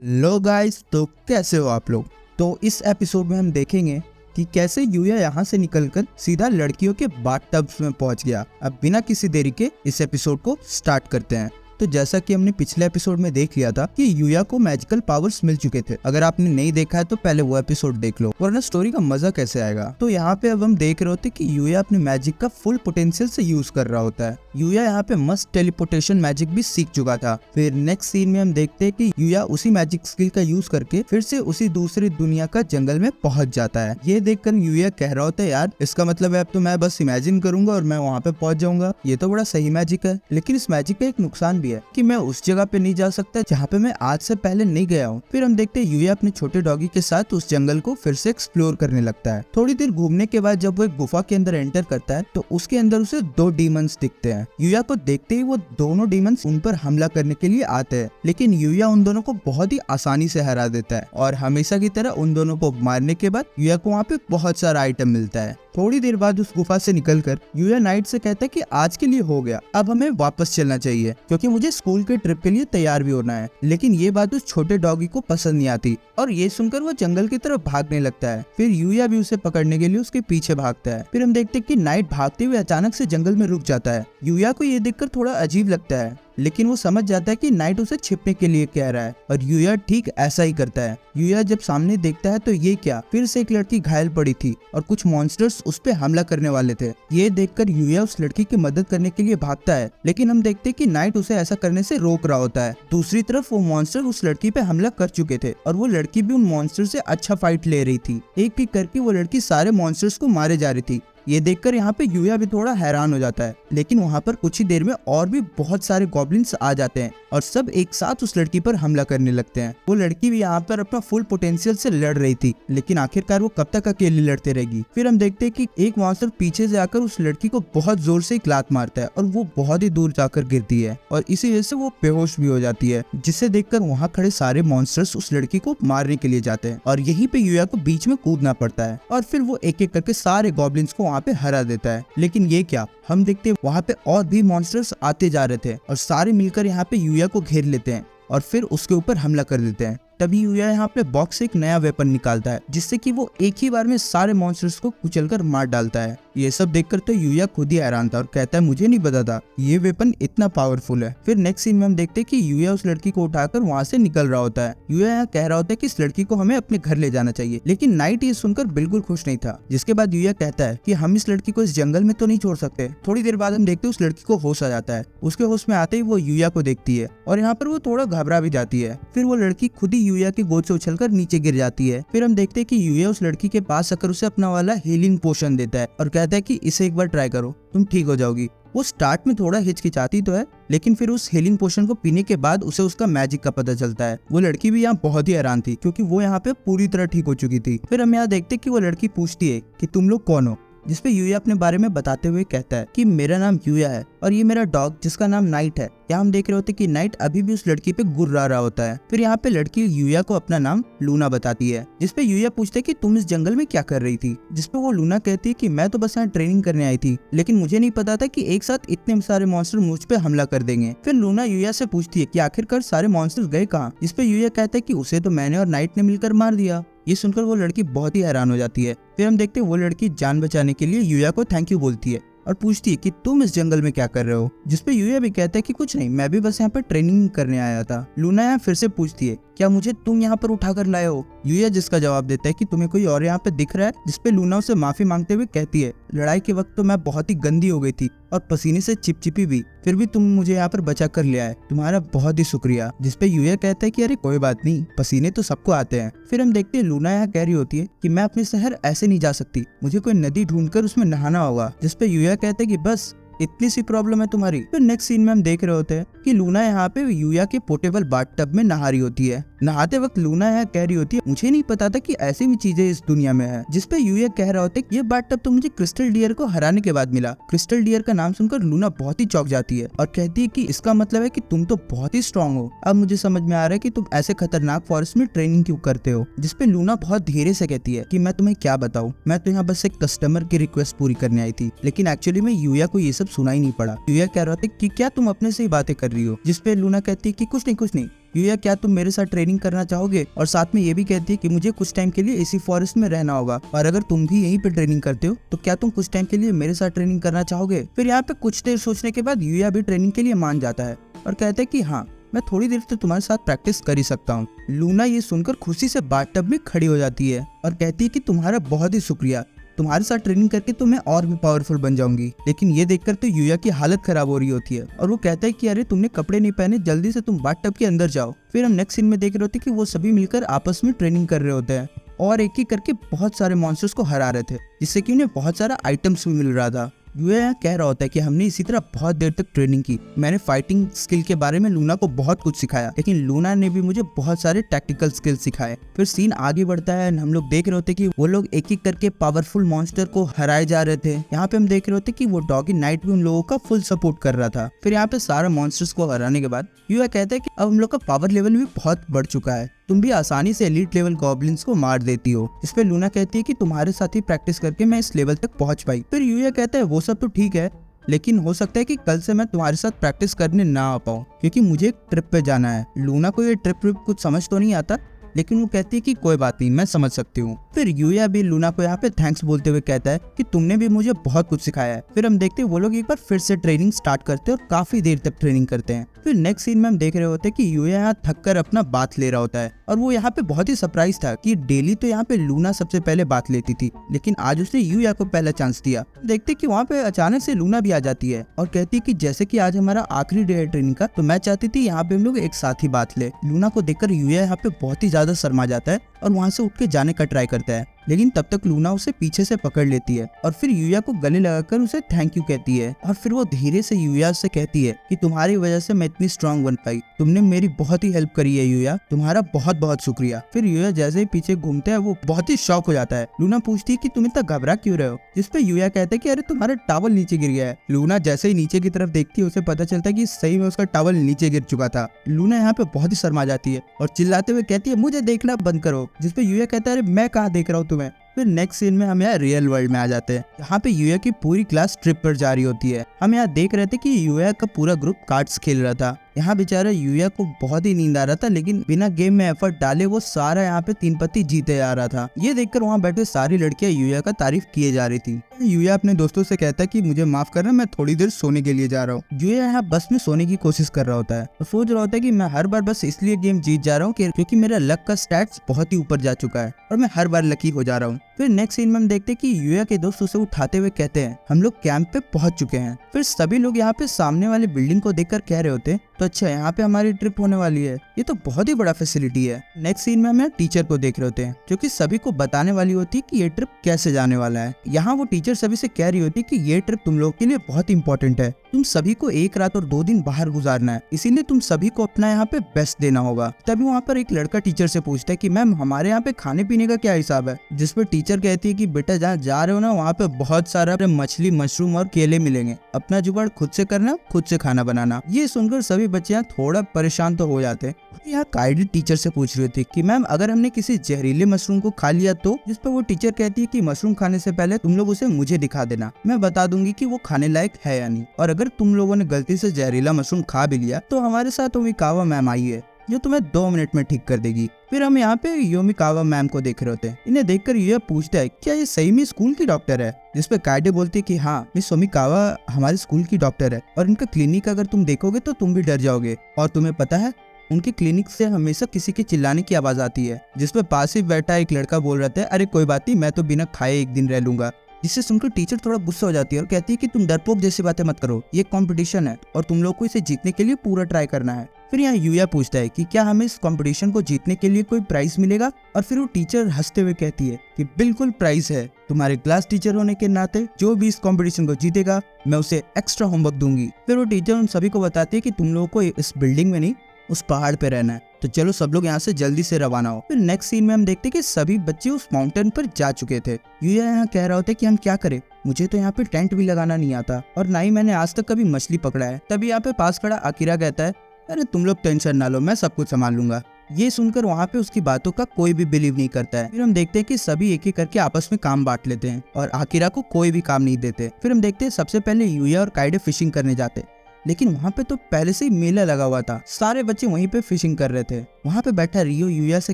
लो guys, तो कैसे हो आप लोग। तो इस एपिसोड में हम देखेंगे कि कैसे यूया यहाँ से निकलकर सीधा लड़कियों के बाथटब्स में पहुंच गया। अब बिना किसी देरी के इस एपिसोड को स्टार्ट करते हैं। तो जैसा कि हमने पिछले एपिसोड में देख लिया था कि यूया को मैजिकल पावर्स मिल चुके थे। अगर आपने नहीं देखा है तो पहले वो एपिसोड देख लो, वरना स्टोरी का मजा कैसे आएगा। तो यहाँ पे अब हम देख रहे होते कि यूया अपने मैजिक का फुल पोटेंशियल से यूज कर रहा होता है। यूया यहाँ पे मस्त टेलीपोर्टेशन मैजिक भी सीख चुका था। फिर नेक्स्ट सीन में हम देखते हैं कि यूया उसी मैजिक स्किल का यूज करके फिर से उसी दूसरी दुनिया का जंगल में पहुंच जाता है। ये देखकर यूया कह रहा होता है, यार इसका मतलब है अब तो मैं बस इमेजिन करूंगा और मैं वहाँ पे पहुंच जाऊंगा। ये तो बड़ा सही मैजिक है, लेकिन इस मैजिक का एक नुकसान भी है कि मैं उस जगह पे नहीं जा सकता जहाँ पे मैं आज से पहले नहीं गया हूँ। फिर हम देखते हैं यूया अपने छोटे डॉगी के साथ उस जंगल को फिर से एक्सप्लोर करने लगता है। थोड़ी देर घूमने के बाद जब वो एक गुफा के अंदर एंटर करता है तो उसके अंदर उसे दो डीमंस दिखते हैं। यूया को देखते ही वो दोनों डीमंस उन पर हमला करने के लिए आते हैं, लेकिन यूया उन दोनों को बहुत ही आसानी से हरा देता है और हमेशा की तरह उन दोनों को मारने के बाद यूया को वहाँ पे बहुत सारा आइटम मिलता है। थोड़ी देर बाद उस गुफा से निकलकर यूया नाइट से कहता है कि आज के लिए हो गया, अब हमें वापस चलना चाहिए क्योंकि मुझे स्कूल के ट्रिप के लिए तैयार भी होना है। लेकिन ये बात उस छोटे डॉगी को पसंद नहीं आती और ये सुनकर वो जंगल की तरफ भागने लगता है। फिर यूया भी उसे पकड़ने के लिए उसके पीछे भागता है। फिर हम देखते हैं कि नाइट भागते हुए अचानक से जंगल में रुक जाता है। यूया को ये देखकर थोड़ा अजीब लगता है, लेकिन वो समझ जाता है कि नाइट उसे छिपने के लिए कह रहा है और यूया ठीक ऐसा ही करता है। यूया जब सामने देखता है तो ये क्या, फिर से एक लड़की घायल पड़ी थी और कुछ मॉन्स्टर्स उस पे हमला करने वाले थे। ये देखकर यूया उस लड़की की मदद करने के लिए भागता है, लेकिन हम देखते हैं कि नाइट उसे ऐसा करने से रोक रहा होता है। दूसरी तरफ वो मॉन्स्टर उस लड़की पे हमला कर चुके थे और वो लड़की भी उन मॉन्स्टर से अच्छा फाइट ले रही थी। एक एक करके वो लड़की सारे मॉन्स्टर्स को मारे जा रही थी। ये देखकर यहाँ पे यूया भी थोड़ा हैरान हो जाता है, लेकिन वहाँ पर कुछ ही देर में और भी बहुत सारे गॉब्लिन्स आ जाते हैं और सब एक साथ उस लड़की पर हमला करने लगते हैं। वो लड़की भी यहाँ पर अपना फुल पोटेंशियल से लड़ रही थी, लेकिन आखिरकार वो कब तक अकेली लड़ते रहेगी। फिर हम देखते हैं कि एक मॉन्स्टर पीछे से आकर उस लड़की को बहुत जोर से एक लात मारता है और वो बहुत ही दूर जाकर गिरती है और इसी वजह से वो बेहोश भी हो जाती है, जिसे देखकर वहाँ खड़े सारे मॉन्स्टर्स उस लड़की को मारने के लिए जाते हैं और यहीं पे यूया को बीच में कूदना पड़ता है और फिर वो एक एक करके सारे गॉब्लिन्स को वहाँ पे हरा देता है। लेकिन ये क्या, हम देखते हैं वहाँ पे और भी मॉन्स्टर्स आते जा रहे थे और सारे मिलकर यहाँ पे यूया को घेर लेते हैं और फिर उसके ऊपर हमला कर देते हैं। तभी यूया यहाँ पे बॉक्स से एक नया वेपन निकालता है, जिससे कि वो एक ही बार में सारे मॉन्स्टर्स को कुचलकर मार डालता है। ये सब देखकर तो यूया खुद ही हैरान था और कहता है, मुझे नहीं पता था ये वेपन इतना पावरफुल है। फिर नेक्स्ट सीन में हम देखते हैं कि यूया उस लड़की को उठाकर वहाँ से निकल रहा होता है। यूया यहाँ कह रहा होता है कि इस लड़की को हमें अपने घर ले जाना चाहिए, लेकिन नाइट ये सुनकर बिल्कुल खुश नहीं था। जिसके बाद यूया कहता है कि हम इस लड़की को इस जंगल में तो नहीं छोड़ सकते। थोड़ी देर बाद हम देखते हैं उस लड़की को होश आ जाता है। उसके होश में आते ही वो यूया को देखती है और यहाँ पर वो थोड़ा घबरा भी जाती है। फिर वो लड़की खुद ही यूया की गोद से उछलकर नीचे गिर जाती है। फिर हम देखते हैं कि यूया उस लड़की के पास आकर उसे अपना वाला हीलिंग पोशन देता है और कहता है कि इसे एक बार ट्राई करो, तुम ठीक हो जाओगी। वो स्टार्ट में थोड़ा हिचकिचाती तो है, लेकिन फिर उस हीलिंग पोशन को पीने के बाद उसे उसका मैजिक का पता चलता है। वो लड़की भी यहाँ बहुत ही हैरान थी क्योंकि वो यहाँ पे पूरी तरह ठीक हो चुकी थी। फिर हम यहाँ देखते कि वो लड़की पूछती है कि तुम लोग कौन हो, जिसपे यूया अपने बारे में बताते हुए कहता है कि मेरा नाम यूया है और ये मेरा डॉग जिसका नाम नाइट है। यहाँ हम देख रहे होते कि नाइट अभी भी उस लड़की पे गुर्रा रहा होता है। फिर यहाँ पे लड़की यूया को अपना नाम लूना बताती है, जिसपे यूया पूछते कि तुम इस जंगल में क्या कर रही थी, जिसपे वो लूना कहती है कि मैं तो बस यहाँ ट्रेनिंग करने आई थी, लेकिन मुझे नहीं पता था कि एक साथ इतने सारे मॉन्स्टर मुझ पे हमला कर देंगे। फिर लूना यूया से पूछती है कि आखिरकार सारे मॉन्स्टर्स गए कहाँ, जिसपे यूया कहता है कि उसे तो मैंने और नाइट ने मिलकर मार दिया। ये सुनकर वो लड़की बहुत ही हैरान हो जाती है। फिर हम देखते हैं वो लड़की जान बचाने के लिए यूया को थैंक यू बोलती है और पूछती है कि तुम इस जंगल में क्या कर रहे हो, जिसपे यूया भी कहता है कि कुछ नहीं, मैं भी बस यहाँ पर ट्रेनिंग करने आया था। लूना यहाँ फिर से पूछती है क्या मुझे तुम यहाँ पर उठाकर लाए हो। यूया जिसका जवाब देता है कि तुम्हें कोई और यहाँ पे दिख रहा है, जिसपे लूना उसे माफी मांगते हुए कहती है लड़ाई के वक्त तो मैं बहुत ही गंदी हो गई थी और पसीने से चिपचिपी भी, फिर भी तुम मुझे यहाँ पर बचा कर ले आए, तुम्हारा बहुत ही शुक्रिया। जिसपे यूया कहता है कि अरे कोई बात नहीं, पसीने तो सबको आते हैं। फिर हम देखते हैं लूना यहाँ कह रही होती है कि मैं अपने शहर ऐसे नहीं जा सकती, मुझे कोई नदी ढूंढकर उसमें नहाना होगा। जिसपे यूया कहते हैं कि बस इतनी सी प्रॉब्लम है तुम्हारी। फिर नेक्स्ट सीन में हम देख रहे होते हैं कि लूना यहाँ पे यूया के पोर्टेबल बाथटब में नहा रही होती है। नहाते वक्त लूना यहाँ कह रही होती है मुझे नहीं पता था कि ऐसी भी चीजें इस दुनिया में है। जिसपे यूया कह रहा होता है ये बाथटब तो मुझे क्रिस्टल डियर को हराने के बाद मिला। क्रिस्टल डियर का नाम सुनकर लूना बहुत ही चौंक जाती है और कहती है कि इसका मतलब है कि तुम तो बहुत ही स्ट्रांग हो। अब मुझे समझ में आ रहा है कि तुम ऐसे खतरनाक फॉरेस्ट में ट्रेनिंग क्यों करते हो। जिसपे लूना बहुत धीरे से कहती है कि मैं तुम्हें क्या बताऊँ, मैं तो यहाँ बस एक कस्टमर की रिक्वेस्ट पूरी करने आई थी, लेकिन एक्चुअली में यूया को ये सब सब सुनाई नहीं पड़ा। यूया कह रहा था कि क्या तुम अपने से ही बातें कर रही हो, जिसपे लूना कहती है कि कुछ नहीं। यूया क्या तुम मेरे साथ ट्रेनिंग करना चाहोगे, और साथ में ये भी कहती है कि मुझे कुछ टाइम के लिए इसी फॉरेस्ट में रहना होगा, और अगर तुम भी यहीं पे ट्रेनिंग करते हो तो क्या तुम कुछ टाइम के लिए मेरे साथ ट्रेनिंग करना चाहोगे। फिर यहाँ पे कुछ देर सोचने के बाद यूया भी ट्रेनिंग के लिए मान जाता है और कहता है कि हाँ, मैं थोड़ी देर तो तुम्हारे साथ प्रैक्टिस कर ही सकता हूँ। लूना ये सुनकर खुशी से बाथटब में खड़ी हो जाती है और कहती है कि तुम्हारा बहुत ही शुक्रिया, तुम्हारे साथ ट्रेनिंग करके तो मैं और भी पावरफुल बन जाऊंगी। लेकिन ये देखकर तो यूया की हालत खराब हो रही होती है और वो कहता है कि अरे तुमने कपड़े नहीं पहने, जल्दी से तुम बाथटब के अंदर जाओ। फिर हम नेक्स्ट सीन में देख रहे होते कि वो सभी मिलकर आपस में ट्रेनिंग कर रहे होते हैं और एक एक करके बहुत सारे मॉन्स्टर्स को हरा रहे थे, जिससे कि उन्हें बहुत सारा आइटम्स भी मिल रहा था। यूया यहाँ कह रहा होता है कि हमने इसी तरह बहुत देर तक ट्रेनिंग की, मैंने फाइटिंग स्किल के बारे में लूना को बहुत कुछ सिखाया, लेकिन लूना ने भी मुझे बहुत सारे टैक्टिकल स्किल सिखाए। फिर सीन आगे बढ़ता है, हम लोग देख रहे होते कि वो लोग एक एक करके पावरफुल मॉन्स्टर को हराए जा रहे थे। यहाँ पे हम देख रहे होते कि वो डॉगी नाइट भी उन लोगों का फुल सपोर्ट कर रहा था। फिर यहाँ पे सारे मॉन्स्टर्स को हराने के बाद यूया कहता है कि अब हम लोग का पावर लेवल भी बहुत बढ़ चुका है, तुम भी आसानी से एलीट लेवल गॉब्लिन्स को मार देती हो। इस पे लूना कहती है कि तुम्हारे साथ ही प्रैक्टिस करके मैं इस लेवल तक पहुंच पाई। फिर यूया कहता है वो सब तो ठीक है, लेकिन हो सकता है कि कल से मैं तुम्हारे साथ प्रैक्टिस करने ना आ पाऊँ, क्योंकि मुझे एक ट्रिप पे जाना है। लूना को ये ट्रिप कुछ समझ तो नहीं आता, लेकिन वो कहती है कि कोई बात नहीं, मैं समझ सकती हूँ। फिर यूया भी लूना को यहाँ पे थैंक्स बोलते हुए कहता है कि तुमने भी मुझे बहुत कुछ सिखाया है। फिर हम देखते हैं वो लोग एक बार फिर से ट्रेनिंग स्टार्ट करते हैं और काफी देर तक ट्रेनिंग करते हैं। फिर नेक्स्ट सीन में हम देख रहे होते हैं कि यूया यहाँ थक कर अपना बात ले रहा होता है और वो यहाँ पे बहुत ही सरप्राइज था कि डेली तो यहाँ पे लूना सबसे पहले बात लेती थी, लेकिन आज उसने यूया को पहला चांस दिया। देखते कि वहाँ पे अचानक से लूना भी आ जाती है और कहती है कि जैसे कि आज हमारा आखिरी डे है ट्रेनिंग का, तो मैं चाहती थी यहाँ पे हम लोग एक साथ ही बात ले। लूना को देखकर यूया यहाँ पे बहुत ही ज्यादा शर्मा जाता है और वहाँ से उठ के जाने का ट्राई करता है, लेकिन तब तक लूना उसे पीछे से पकड़ लेती है और फिर यूया को गले लगाकर उसे थैंक यू कहती है। और फिर वो धीरे से यूया से कहती है कि तुम्हारी वजह से मैं इतनी स्ट्रांग बन पाई, तुमने मेरी बहुत ही हेल्प करी है यूया, तुम्हारा बहुत बहुत शुक्रिया। फिर यूया जैसे ही पीछे घूमता है वो बहुत ही शॉक हो जाता है। लूना पूछती है कि तुम इतना घबरा क्यों रहे हो, जिसपे यूया कहता है कि अरे तुम्हारा टॉवल नीचे गिर गया है। लूना जैसे ही नीचे की तरफ देखती है उसे पता चलता है कि सही में उसका टॉवल नीचे गिर चुका था। लूना यहाँ पे बहुत ही शर्मा जाती है और चिल्लाते हुए कहती है मुझे देखना बंद करो, जिसपे यूया कहता है अरे मैं कहाँ देख रहा हूँ तुम्हें। फिर नेक्स्ट सीन में हम यहाँ रियल वर्ल्ड में आ जाते हैं। यहाँ पे यूया की पूरी क्लास ट्रिप पर जा रही होती है। हम यहाँ देख रहे थे कि यूया का पूरा ग्रुप कार्ड्स खेल रहा था। यहाँ बेचारा यूया को बहुत ही नींद आ रहा था, लेकिन बिना गेम में एफर्ट डाले वो सारा यहाँ पे 3 पत्ती जीते जा रहा था। ये देखकर वहाँ बैठे सारी लड़कियां यूया का तारीफ किए जा रही थी। यूया अपने दोस्तों से कहता है कि मुझे माफ करना, मैं थोड़ी देर सोने के लिए जा रहा हूँ। यूया यहाँ बस में सोने की कोशिश कर रहा होता है और सोच रहा होता है कि मैं हर बार बस इसलिए गेम जीत जा रहा हूँ क्योंकि मेरा लक का स्टैट्स बहुत ही ऊपर जा चुका है और मैं हर बार लकी हो जा रहा हूँ। फिर नेक्स्ट सीन में हम देखते हैं कि यूया के दोस्त उसे उठाते हुए कहते हैं हम लोग कैंप पे पहुंच चुके हैं। फिर सभी लोग यहाँ पे सामने वाली बिल्डिंग को देखकर कह रहे होते तो अच्छा यहाँ पे हमारी ट्रिप होने वाली है, ये तो बहुत ही बड़ा फैसिलिटी है। नेक्स्ट सीन में हम टीचर को देख रहे होते हैं जो कि सभी को बताने वाली होती है कि ये ट्रिप कैसे जाने वाला है। यहाँ वो टीचर सभी से कह रही होती है कि ये ट्रिप तुम लोग के लिए बहुत इंपॉर्टेंट है, तुम सभी को 1 रात और 2 दिन बाहर गुजारना है, इसीलिए तुम सभी को अपना यहाँ पे बेस्ट देना होगा। तभी वहाँ पर एक लड़का टीचर से पूछता है कि मैम हमारे यहाँ पे खाने पीने का क्या हिसाब है, जिस पर टीचर कहती है कि बेटा जहाँ जा रहे हो ना वहाँ पे बहुत सारा मछली, मशरूम और केले मिलेंगे, अपना जुगाड़ खुद से करना, खुद से खाना बनाना। ये सुनकर सभी बच्चे यहाँ थोड़ा परेशान तो हो जाते हैं। यहाँ काइडी टीचर से पूछ रही थी कि मैम अगर हमने किसी जहरीले मशरूम को खा लिया तो, जिस पर वो टीचर कहती है कि मशरूम खाने से पहले तुम लोग उसे मुझे दिखा देना, मैं बता दूंगी कि वो खाने लायक है या नहीं। और अगर तुम लोगों ने गलती से जहरीला मशरूम खा भी लिया तो हमारे साथ योमिकावा मैम आई है जो तुम्हें 2 मिनट में ठीक कर देगी। फिर हम यहाँ पे योमिकावा मैम को देख रहे होते हैं। इन्हें देखकर ये पूछता है क्या ये सही में स्कूल की डॉक्टर है, जिसपे काइडे बोलती है कि हाँ मिस योमिकावा हमारे स्कूल की डॉक्टर है और इनका क्लिनिक अगर तुम देखोगे तो तुम भी डर जाओगे। और तुम्हें पता है उनके क्लिनिक से हमेशा किसी के चिल्लाने की आवाज आती है, जिसपे पास ही बैठा एक लड़का बोल रहा था अरे कोई बात नहीं, मैं तो बिना खाए 1 दिन रह लूंगा। जिससे सुनकर टीचर थोड़ा गुस्सा हो जाती है और कहती है कि तुम डरपोक जैसी बातें मत करो, ये कंपटीशन है और तुम लोग को इसे जीतने के लिए पूरा ट्राई करना है। फिर यहाँ यूया पूछता है कि क्या हमें इस कंपटीशन को जीतने के लिए कोई प्राइज मिलेगा, और फिर वो टीचर हंसते हुए कहती है कि बिल्कुल प्राइज है, तुम्हारे क्लास टीचर होने के नाते जो भी इस कंपटीशन को जीतेगा मैं उसे एक्स्ट्रा होमवर्क दूंगी। फिर वो टीचर उन सभी को बताती है कि तुम लोगों को इस बिल्डिंग में नहीं उस पहाड़ पे रहना है, तो चलो सब लोग यहाँ से जल्दी से रवाना हो। फिर नेक्स्ट सीन में हम देखते हैं कि सभी बच्चे उस माउंटेन पर जा चुके थे। यूया यहाँ कह रहा होता है कि हम क्या करें, मुझे तो यहाँ पे टेंट भी लगाना नहीं आता और ना ही मैंने आज तक कभी मछली पकड़ा है। तभी यहाँ पे पास खड़ा अकीरा कहता है अरे तुम लोग टेंशन ना लो, मैं सब कुछ संभाल लूंगा। ये सुनकर वहाँ पे उसकी बातों का कोई भी बिलीव नहीं करता है। फिर हम देखते हैं कि सभी एक एक करके आपस में काम बांट लेते हैं और आकिरा को कोई भी काम नहीं देते। फिर हम देखते हैं सबसे पहले यूया और काइडे फिशिंग करने जाते, लेकिन वहाँ पे तो पहले से ही मेला लगा हुआ था, सारे बच्चे वहीं पे फिशिंग कर रहे थे। वहाँ पे बैठा रियो यूया से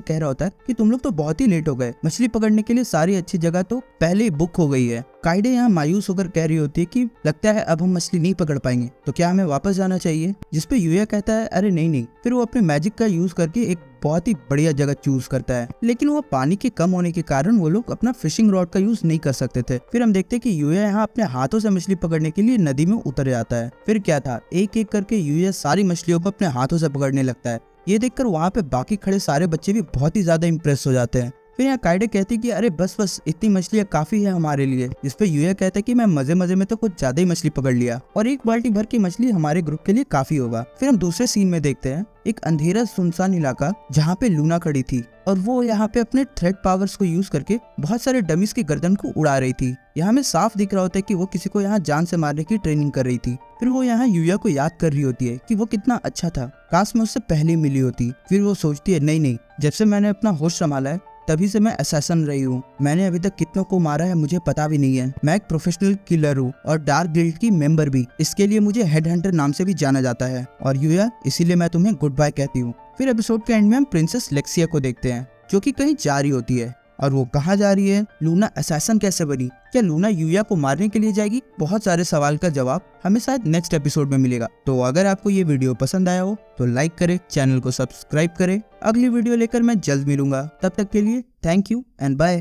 कह रहा होता है कि तुम लोग तो बहुत ही लेट हो गए, मछली पकड़ने के लिए सारी अच्छी जगह तो पहले ही बुक हो गई है। काइडे यहाँ मायूस होकर कह रही होती है कि लगता है अब हम मछली नहीं पकड़ पाएंगे, तो क्या हमें वापस जाना चाहिए? जिसपे यूया कहता है अरे नहीं नहीं। फिर वो अपने मैजिक का यूज करके एक बहुत ही बढ़िया जगह चूज करता है, लेकिन वो पानी के कम होने के कारण वो लोग अपना फिशिंग रॉड का यूज नहीं कर सकते थे। फिर हम देखते हैं कि यूया यहाँ अपने हाथों से मछली पकड़ने के लिए नदी में उतर जाता है। फिर क्या था, एक एक करके यूया सारी मछलियों को अपने हाथों से पकड़ने लगता है। ये देखकर वहाँ पे बाकी खड़े सारे बच्चे भी बहुत ही ज्यादा इम्प्रेस हो जाते हैं। फिर यहाँ काइडे कहती कि अरे बस बस इतनी मछलियाँ काफी है हमारे लिए। जिसपे यूया कहता है कि मैं मजे मजे में तो कुछ ज्यादा ही मछली पकड़ लिया और एक बाल्टी भर की मछली हमारे ग्रुप के लिए काफी होगा। फिर हम दूसरे सीन में देखते हैं एक अंधेरा सुनसान इलाका जहाँ पे लूना खड़ी थी और वो यहाँ पे अपने थ्रेड पावर्स को यूज करके बहुत सारे डमीज की गर्दन को उड़ा रही थी। यहाँ में साफ दिख रहा होता है कि वो किसी को यहाँ जान से मारने की ट्रेनिंग कर रही थी। फिर वो यहाँ यूया को याद कर रही होती है कि वो कितना अच्छा था, काश मैं उससे पहले मिली होती। फिर वो सोचती है नहीं नहीं, जब से मैंने अपना होश संभाला है तभी से मैं असैसन रही हूँ। मैंने अभी तक कितनों को मारा है मुझे पता भी नहीं है। मैं एक प्रोफेशनल किलर हूँ और डार्क गिल्ड की मेंबर भी। इसके लिए मुझे हेड हंटर नाम से भी जाना जाता है और यूया इसीलिए मैं तुम्हें गुड बाय कहती हूँ। फिर एपिसोड के एंड में हम प्रिंसेस लेक्सिया को देखते हैं जो कि कहीं जा रही होती है। और वो कहाँ जा रही है? लूना असैसन कैसे बनी? क्या लूना यूया को मारने के लिए जाएगी? बहुत सारे सवाल का जवाब हमें शायद नेक्स्ट एपिसोड में मिलेगा। तो अगर आपको ये वीडियो पसंद आया हो तो लाइक करें, चैनल को सब्सक्राइब करें। अगली वीडियो लेकर मैं जल्द मिलूंगा, तब तक के लिए थैंक यू एंड बाय।